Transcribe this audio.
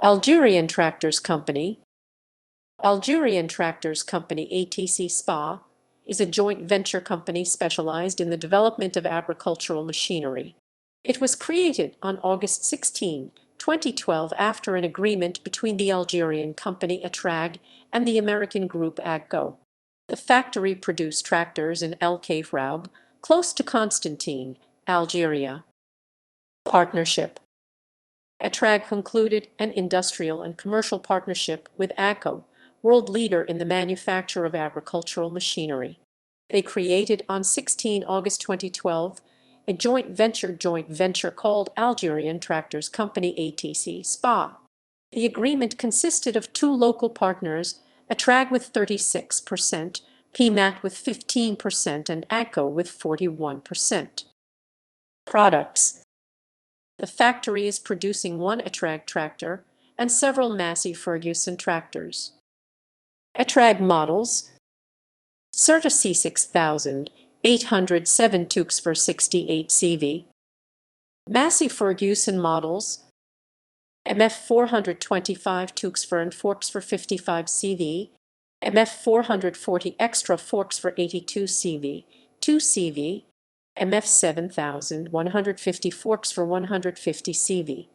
Algerian Tractors Company. Algerian Tractors Company ATC SPA is a joint venture company specialized in the development of agricultural machinery. It was created on August 16, 2012 after an agreement between the Algerian company Etrag and the American Group AGCO. The factory produced tractors in Khroub, close to Constantine, Algeria. Partnership. Etrag concluded an industrial and commercial partnership with AGCO, world leader in the manufacture of agricultural machinery. They created on 16 August 2012 a joint venture called Algerian Tractors Company ATC SPA. The agreement consisted of two local partners, Etrag with 36%, PMAT with 15%, and AGCO with 41%. Products. The factory is producing one Etrag tractor and several Massey Ferguson tractors. Etrag models: Certa C6000, 807 Tux for 68 CV. Massey Ferguson models: MF 425 Tux for and forks for 55 CV, MF 440 extra forks for 82 CV, 2 CV, MF 7150 forks for 150 CV.